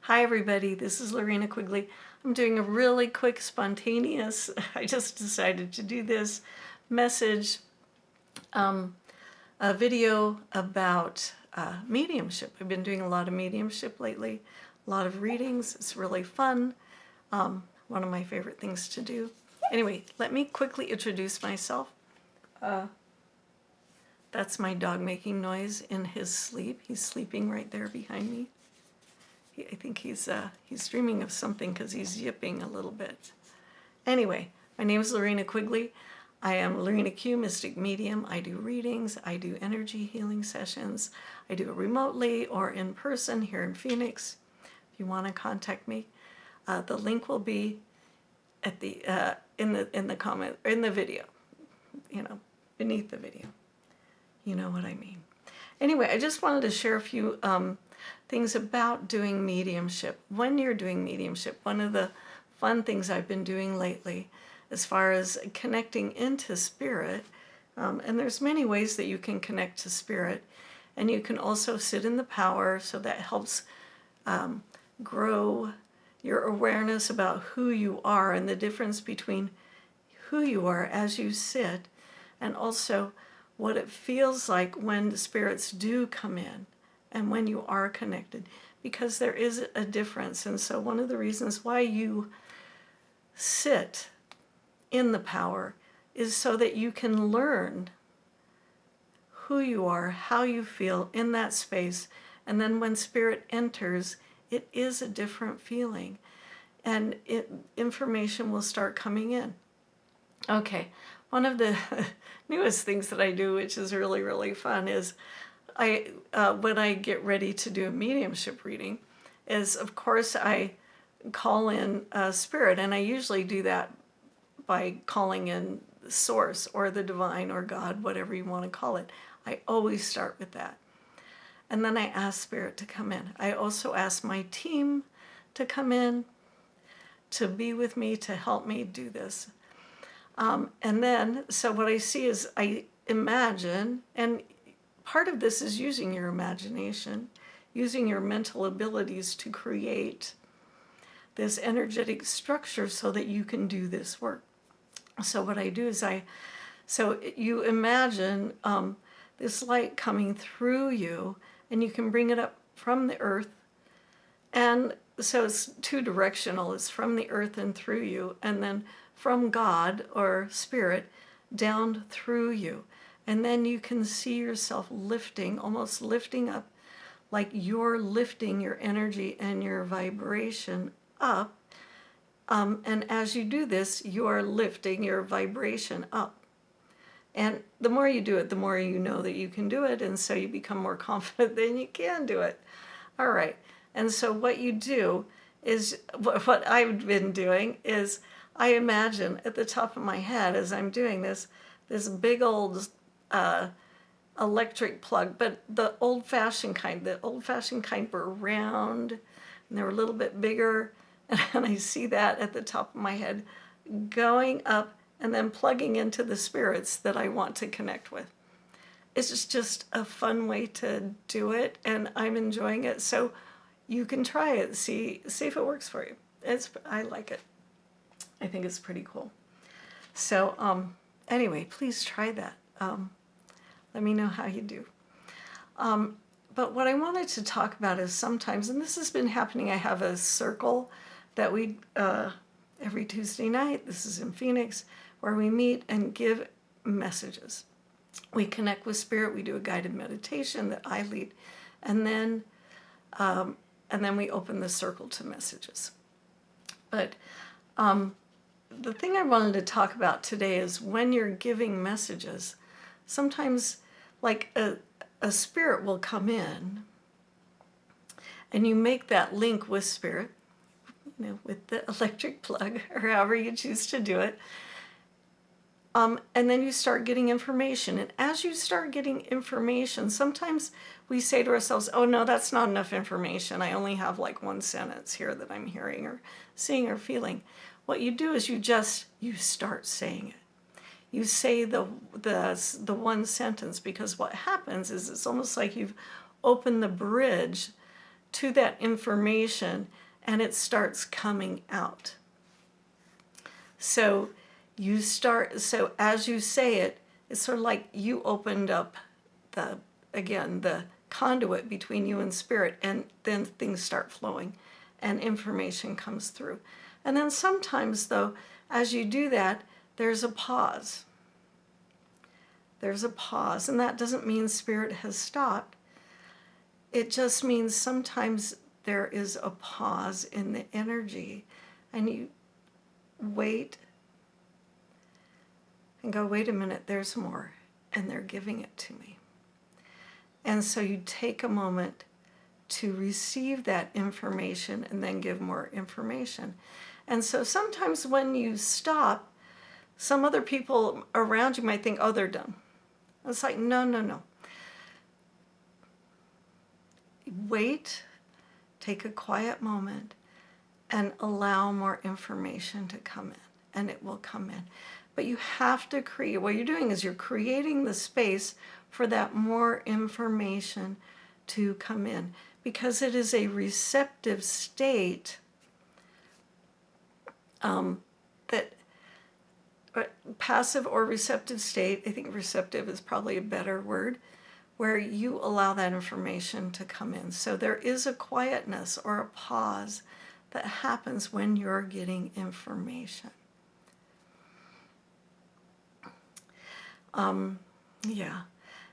Hi everybody, this is Lorina Quigley. I'm doing a really quick, spontaneous, I just decided to do this message, a video about mediumship. I've been doing a lot of mediumship lately, a lot of readings. It's really fun, one of my favorite things to do. Anyway, let me quickly introduce myself. That's my dog making noise in his sleep. He's sleeping right there behind me. I think he's dreaming of something because he's yipping a little bit. Anyway, my name is Lorina Quigley. I am Lorina Q, Mystic Medium. I do readings. I do energy healing sessions. I do it remotely or in person here in Phoenix. If you want to contact me, the link will be at the in the comment in the video. Beneath the video. You know what I mean. Anyway, I just wanted to share a few things about doing mediumship. When you're doing mediumship, one of the fun things I've been doing lately as far as connecting into spirit, and there's many ways that you can connect to spirit, and you can also sit in the power, so that helps grow your awareness about who you are and the difference between who you are as you sit and also what it feels like when the spirits do come in and when you are connected, because there is a difference. And so one of the reasons why you sit in the power is so that you can learn who you are, how you feel in that space, and then when spirit enters, it is a different feeling, and information will start coming in. Okay, one of the newest things that I do, which is really, really fun, is when I get ready to do a mediumship reading, is of course I call in spirit, and I usually do that by calling in source or the divine or God, whatever you want to call it. I always start with that. And then I ask spirit to come in. I also ask my team to come in, to be with me, to help me do this. And then, so what I see is I imagine, and part of this is using your imagination, using your mental abilities to create this energetic structure so that you can do this work. So what I do is so you imagine this light coming through you, and you can bring it up from the earth. And so it's two-directional. It's from the earth and through you, and then from God or spirit down through you. And then you can see yourself lifting, almost lifting up, like you're lifting your energy and your vibration up. And as you do this, you are lifting your vibration up. And the more you do it, the more you know that you can do it. And so you become more confident that you can do it. All right. And so what you do is, what I've been doing is, I imagine at the top of my head as I'm doing this big old electric plug, but the old-fashioned kind. The old-fashioned kind were round, and they were a little bit bigger, and I see that at the top of my head going up and then plugging into the spirits that I want to connect with. It's just a fun way to do it, and I'm enjoying it. So you can try it, see if it works for you. I like it. I think it's pretty cool. So anyway, please try that. Let me know how you do. But what I wanted to talk about is sometimes, and this has been happening, I have a circle that we, every Tuesday night, this is in Phoenix, where we meet and give messages. We connect with spirit, we do a guided meditation that I lead, and then we open the circle to messages. But the thing I wanted to talk about today is when you're giving messages, sometimes like a spirit will come in and you make that link with spirit, with the electric plug or however you choose to do it. And then you start getting information. And as you start getting information, sometimes we say to ourselves, oh no, that's not enough information. I only have like one sentence here that I'm hearing or seeing or feeling. What you do is you start saying it. You say the one sentence, because what happens is it's almost like you've opened the bridge to that information, and it starts coming out. So as you say it, it's sort of like you opened up the conduit between you and spirit, and then things start flowing and information comes through. And then sometimes, though, as you do that, there's a pause. There's a pause, and that doesn't mean spirit has stopped. It just means sometimes there is a pause in the energy, and you wait and go, wait a minute, there's more, and they're giving it to me. And so you take a moment to receive that information and then give more information. And so sometimes when you stop, some other people around you might think, oh, they're done. It's like, no. Wait, take a quiet moment, and allow more information to come in, and it will come in. But you have to create, what you're doing is you're creating the space for that more information to come in, because it is a receptive state that passive or receptive state, I think receptive is probably a better word, where you allow that information to come in. So there is a quietness or a pause that happens when you're getting information. Yeah.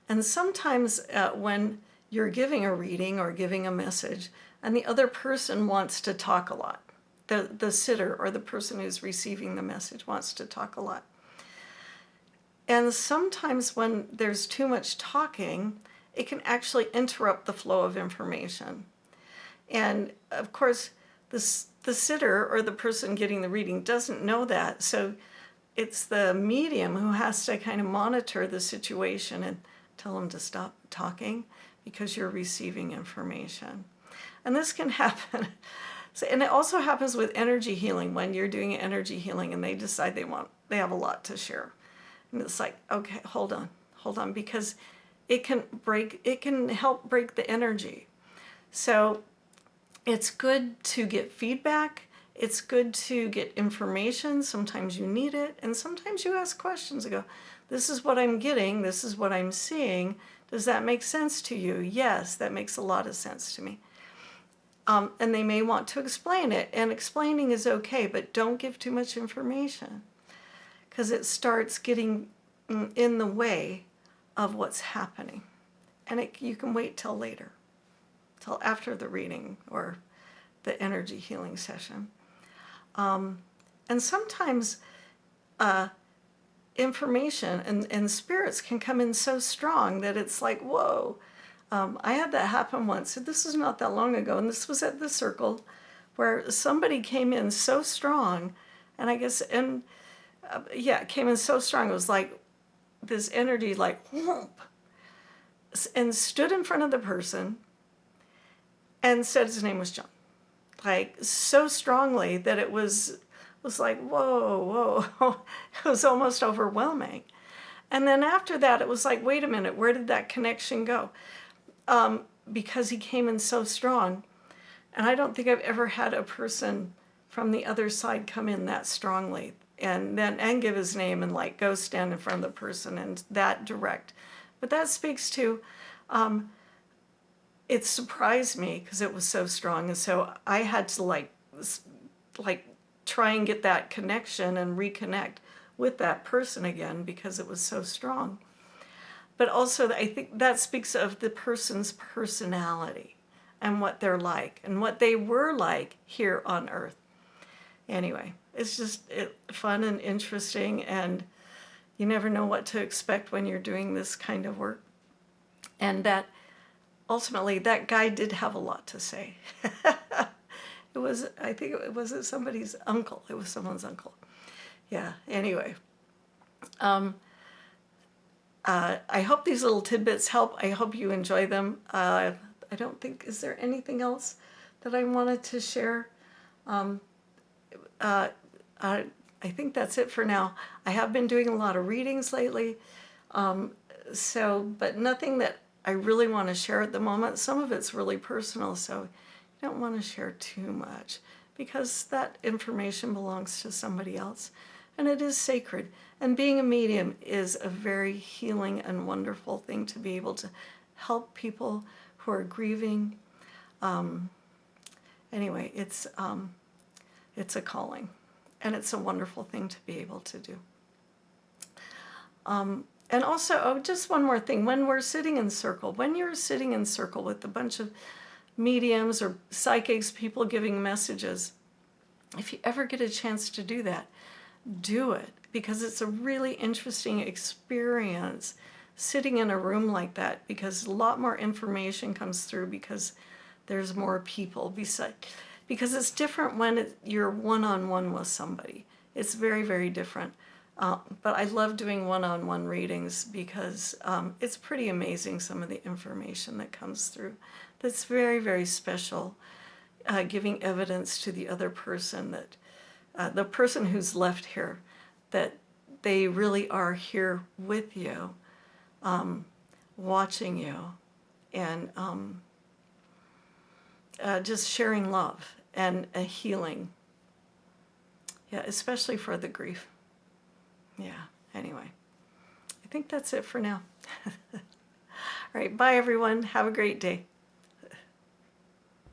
And sometimes when you're giving a reading or giving a message and the other person wants to talk a lot, the sitter or the person who's receiving the message wants to talk a lot. And sometimes when there's too much talking, it can actually interrupt the flow of information. And of course, the sitter or the person getting the reading doesn't know that. So it's the medium who has to kind of monitor the situation and tell them to stop talking because you're receiving information. And this can happen. And it also happens with energy healing, when you're doing energy healing and they decide they have a lot to share. And it's like, okay, hold on, because it can help break the energy. So it's good to get feedback. It's good to get information. Sometimes you need it. And sometimes you ask questions and go, this is what I'm getting. This is what I'm seeing. Does that make sense to you? Yes, that makes a lot of sense to me. And they may want to explain it. And explaining is okay, but don't give too much information, because it starts getting in the way of what's happening. And you can wait till later, till after the reading or the energy healing session. And sometimes information and spirits can come in so strong that it's like, whoa. I had that happen once. This was not that long ago, and this was at the circle, where somebody came in so strong, and I guess, it came in so strong. It was like this energy, like, whoop, and stood in front of the person and said his name was John, like so strongly that it was like, whoa. It was almost overwhelming. And then after that, it was like, wait a minute, where did that connection go? Because he came in so strong. And I don't think I've ever had a person from the other side come in that strongly and give his name and like go stand in front of the person and that direct. But that speaks to, it surprised me because it was so strong. And so I had to like try and get that connection and reconnect with that person again because it was so strong. But also, I think that speaks of the person's personality and what they're like and what they were like here on Earth. Anyway, it's just fun and interesting, and you never know what to expect when you're doing this kind of work. And that ultimately, that guy did have a lot to say. I think it was somebody's uncle. It was someone's uncle. Yeah, anyway. I hope these little tidbits help. I hope you enjoy them. I don't think, is there anything else that I wanted to share? I think that's it for now. I have been doing a lot of readings lately, but nothing that I really want to share at the moment. Some of it's really personal, so I don't want to share too much because that information belongs to somebody else, and it is sacred. And being a medium is a very healing and wonderful thing to be able to help people who are grieving. Anyway, it's a calling, and it's a wonderful thing to be able to do. And also, oh, just one more thing. When we're sitting in circle, when you're sitting in circle with a bunch of mediums or psychics, people giving messages, if you ever get a chance to do that, do it, because it's a really interesting experience sitting in a room like that, because a lot more information comes through because there's more people because it's different when you're one-on-one with somebody. It's very, very different. But I love doing one-on-one readings because it's pretty amazing, some of the information that comes through. That's very, very special, giving evidence to the other person that the person who's left here, that they really are here with you, watching you, and just sharing love and a healing. Yeah, especially for the grief. Yeah, anyway, I think that's it for now. All right, bye everyone. Have a great day.